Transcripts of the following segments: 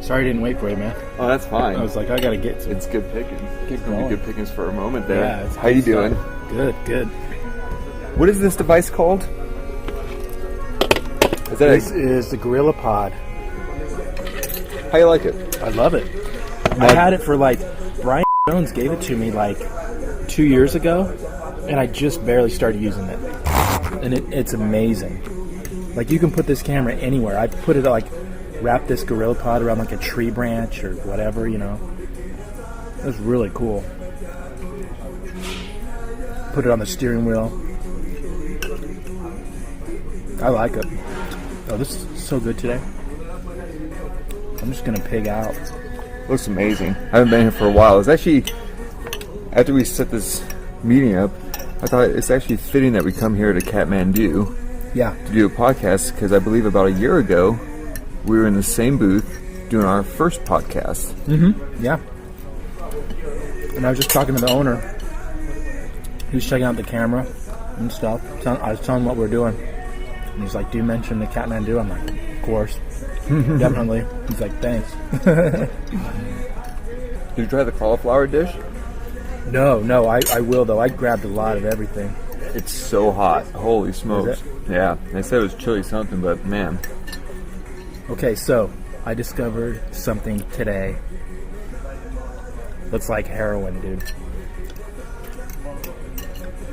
Sorry I didn't wait for you, man. Oh, that's fine. I was like, I gotta get to it. It's good pickings. Keep Gonna going. be good pickings for a moment there. Yeah, it's How you good doing? stuff. Good, good. What is this device called? Is that This is the Gorilla Pod. how you like it? I love it. I had it for Brian Jones gave it to me 2 years ago, and I just barely started using it. And it's amazing. You can put this camera anywhere. I put it wrap this Gorilla Pod around a tree branch or whatever, It was really cool. Put it on the steering wheel. I like it. Oh, this is so good today. I'm just gonna pig out. Looks amazing. I haven't been here for a while. It's actually, after we set this meeting up, I thought it's actually fitting that we come here to Kathmandu Yeah. to do a podcast, because I believe about a year ago we were in the same booth doing our first podcast. Yeah. And I was just talking to the owner. He was checking out the camera and stuff. I was telling him what we're doing. And he's like, do you mention the Kathmandu? I'm like, of course. Definitely. He's like, thanks. Did you try the cauliflower dish? No, I will though. I grabbed a lot of everything. It's so hot. Holy smokes. Is Yeah. They said it was chili something, but man. Okay, so I discovered something today that's like heroin, dude.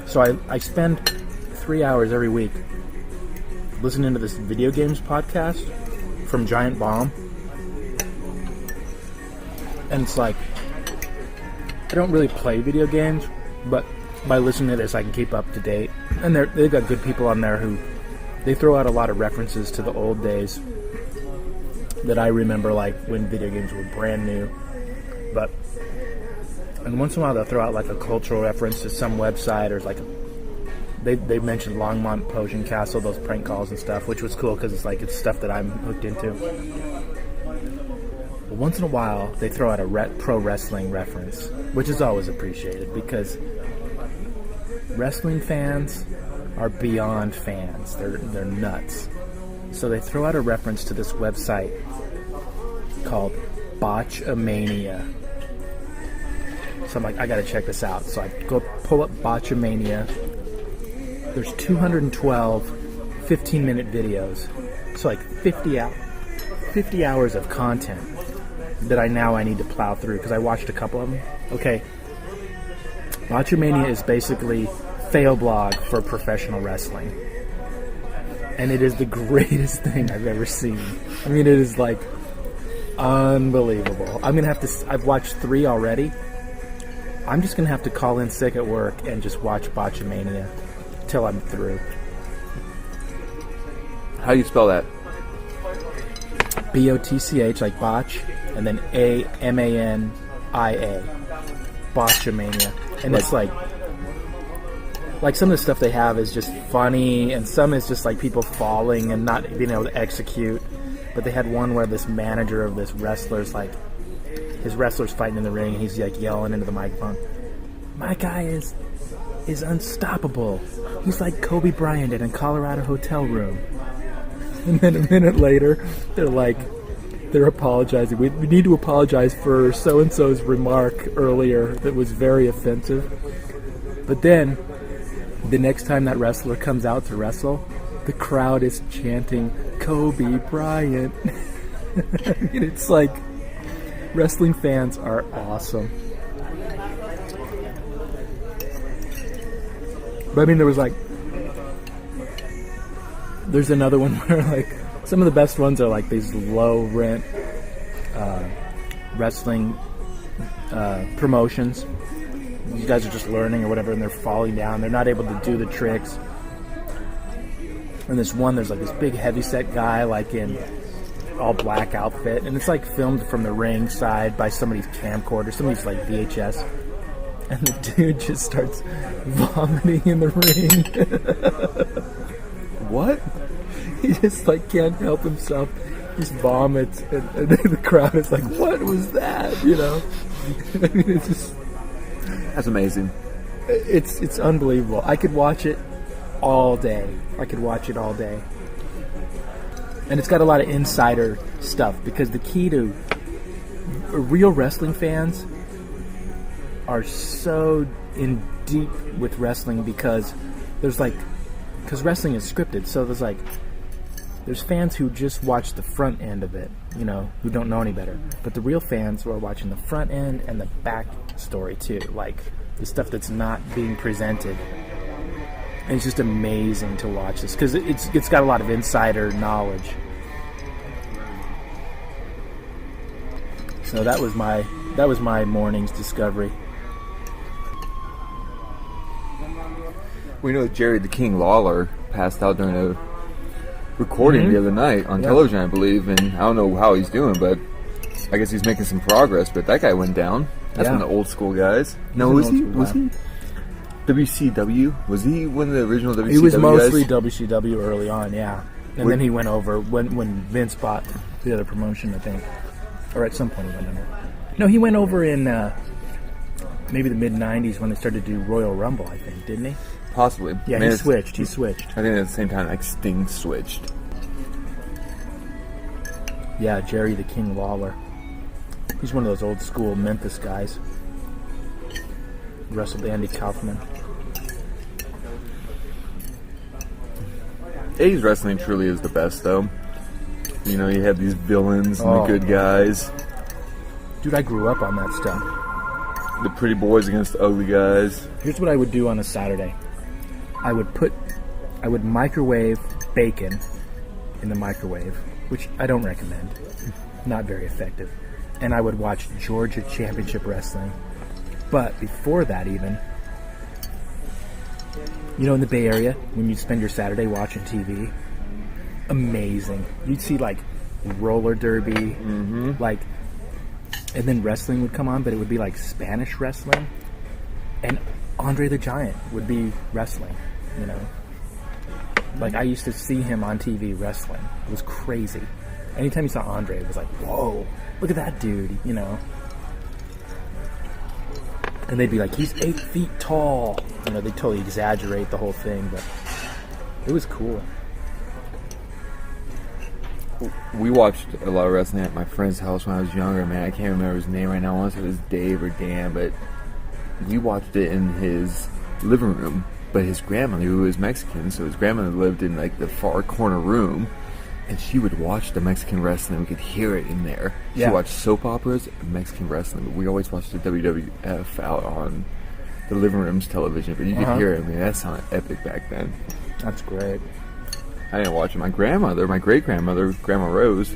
So I spend 3 hours every week listening to this video games podcast from Giant Bomb. And it's I don't really play video games, but by listening to this I can keep up to date. And they've got good people on there who they throw out a lot of references to the old days that I remember, when video games were brand new. And once in a while they'll throw out a cultural reference to some website, or they mentioned Longmont Potion Castle, those prank calls and stuff, which was cool because it's stuff that I'm hooked into. But once in a while they throw out a pro wrestling reference, which is always appreciated because wrestling fans are beyond fans. They're nuts. So they throw out a reference to this website called Botchamania. So I'm like, I gotta check this out. So I go pull up Botchamania. There's 212 15-minute videos. So 50 hours of content that I need to plow through because I watched a couple of them. Okay. Botchamania is basically fail blog for professional wrestling. And it is the greatest thing I've ever seen. I mean, it is unbelievable. I've watched 3 already. I'm just gonna have to call in sick at work and just watch Botchamania till I'm through. How do you spell that? BOTCH, like botch, and then AMANIA. Botchamania. And it's some of the stuff they have is just funny, and some is just people falling and not being able to execute. But they had one where this manager of this wrestler's his wrestler's fighting in the ring, and he's yelling into the microphone, "My guy is unstoppable. He's like Kobe Bryant in a Colorado hotel room." And then a minute later, they're apologizing. We need to apologize for so-and-so's remark earlier that was very offensive. But then, the next time that wrestler comes out to wrestle, the crowd is chanting, "Kobe Bryant." I mean, it's wrestling fans are awesome. But I mean, there's another one where some of the best ones are these low rent wrestling promotions. These guys are just learning or whatever, and they're falling down. They're not able to do the tricks. And there's this big heavyset guy in all black outfit, and it's filmed from the ring side by somebody's camcorder, somebody's VHS, and the dude just starts vomiting in the ring. What? He just can't help himself. He just vomits, and the crowd is "What was that?" I mean, it's just, That's amazing. it's unbelievable. I could watch it all day. And it's got a lot of insider stuff, because the key to real wrestling fans are so in deep with wrestling because wrestling is scripted, so there's fans who just watch the front end of it, who don't know any better. But the real fans are watching the front end and the back story too, like the stuff that's not being presented. And it's just amazing to watch this because it's got a lot of insider knowledge. So that was my morning's discovery. We know Jerry the King Lawler passed out during a recording the other night on television, I believe, and I don't know how he's doing, but I guess he's making some progress. But that guy went down. That's one of the old school guys. No, was he WCW? Was he one of the original WCW He was mostly guys? WCW early on, yeah. And then he went over when Vince bought the other promotion, I think. Or at some point he went over. No, he went over in maybe the mid-'90s when they started to do Royal Rumble, I think, didn't he? Possibly. Yeah, he switched. I think at the same time, like Sting switched. Yeah, Jerry the King Lawler. He's one of those old school Memphis guys. Wrestled Andy Kaufman. 80s wrestling truly is the best, though. You have these villains and the good guys. Dude, I grew up on that stuff. The pretty boys against the ugly guys. Here's what I would do on a Saturday. I would microwave bacon in the microwave, which I don't recommend. Not very effective. And I would watch Georgia Championship Wrestling. But before that even, in the Bay Area, when you spend your Saturday watching TV, amazing. You'd see roller derby, and then wrestling would come on, but it would be like Spanish wrestling, and Andre the Giant would be wrestling. I used to see him on TV wrestling. It was crazy. Anytime you saw Andre, it was like, whoa, look at that dude, And they'd be like, he's 8 feet tall. They totally exaggerate the whole thing, but it was cool. We watched a lot of wrestling at my friend's house when I was younger, man. I can't remember his name right now. I want to say it was Dave or Dan, but we watched it in his living room. But his grandmother, who was Mexican, so his grandmother lived in the far corner room, and she would watch the Mexican wrestling. We could hear it in there. She watched soap operas and Mexican wrestling, but we always watched the WWF out on the living room's television. But you could hear it. I mean, that sounded epic back then. That's great. I didn't watch it. My grandmother, my great-grandmother, Grandma Rose,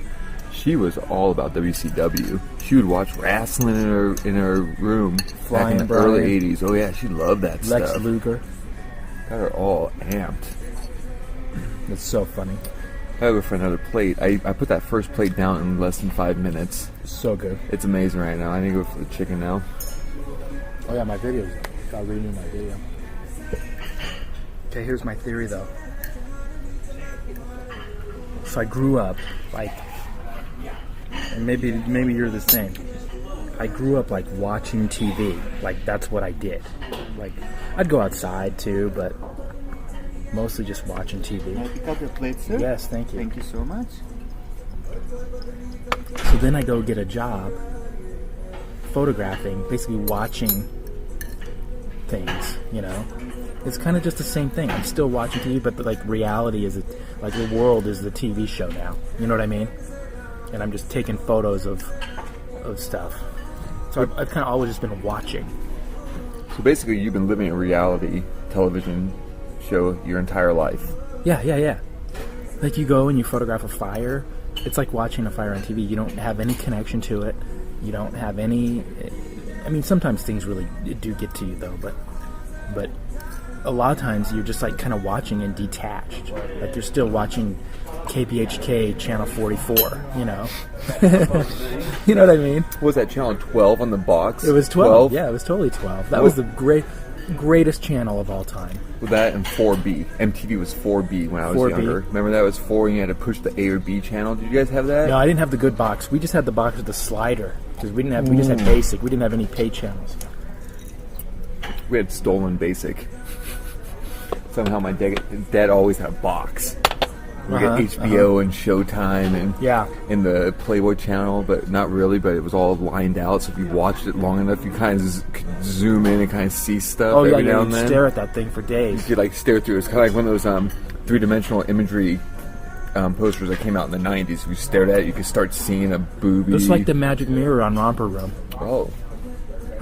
she was all about WCW. She would watch wrestling in her room Flying back in the Brian. early 80s. Oh, yeah, she loved that Lex stuff. Luger. Got her all amped. That's so funny. I go for another plate. I put that first plate down in less than 5 minutes. So good. It's amazing right now. I need to go for the chicken now. Oh yeah, my videos. Got renew my video. Okay, here's my theory though. So I grew up and maybe you're the same. I grew up watching TV. That's what I did. I'd go outside too, but mostly just watching TV. May I pick up your plate, sir? Yes, thank you. Thank you so much. So then I go get a job photographing, basically watching things, It's kind of just the same thing. I'm still watching TV, but reality is the world is the TV show now. You know what I mean? And I'm just taking photos of stuff. So I've kind of always just been watching. So basically, you've been living a reality television show your entire life. Yeah. You go and you photograph a fire. It's like watching a fire on TV. You don't have any connection to it. You don't have any... I mean, sometimes things really do get to you, though, but a lot of times you're just kind of watching and detached. You're still watching KPHK Channel 44, You know what I mean? What was that, channel 12 on the box? It was 12. Yeah, it was totally 12. That was the greatest channel of all time. With that and 4B. MTV was 4B when I was 4B. younger. Remember that was 4 and you had to push the A or B channel? Did you guys have that? No, I didn't have the good box. We just had the box with the slider. Because we just had basic. We didn't have any pay channels. We had stolen basic. Somehow my dad always had a box. We got HBO and Showtime and Yeah. in the Playboy channel, but not really. But it was all lined out, so if you watched it long enough, you kind of could zoom in and kind of see stuff. Oh yeah, every now you and then. stare at that thing for You days. could like stare through. It's kind of like one of those three-dimensional imagery posters that came out in the '90s. If you stared at it, you could start seeing a boobie. It's like the magic mirror on Romper Room. Oh.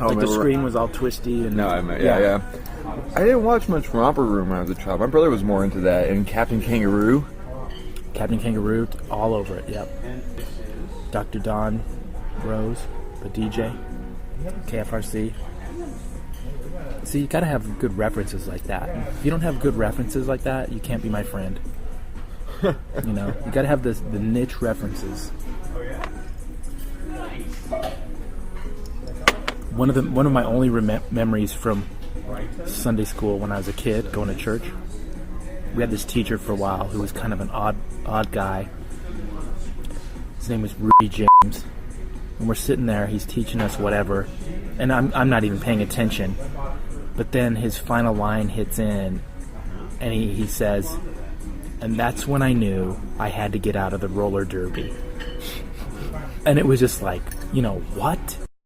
Like the screen was all twisty and No, I mean, yeah. I didn't watch much Romper Room when I was a child. My brother was more into that. And Captain Kangaroo. Captain Kangaroo, all over it. Yep. Dr. Don Rose, the DJ, KFRC. See, you gotta have good references like that. If you don't have good references like that, you can't be my friend. You know, you gotta have the niche references. One of my only memories from Sunday school when I was a kid going to church, we had this teacher for a while who was kind of an odd guy. His name was Rudy James, and we're sitting there, he's teaching us whatever, and I'm not even paying attention, but then his final line hits in, and he says, and that's when I knew I had to get out of the roller derby. And it was just like, you know, what?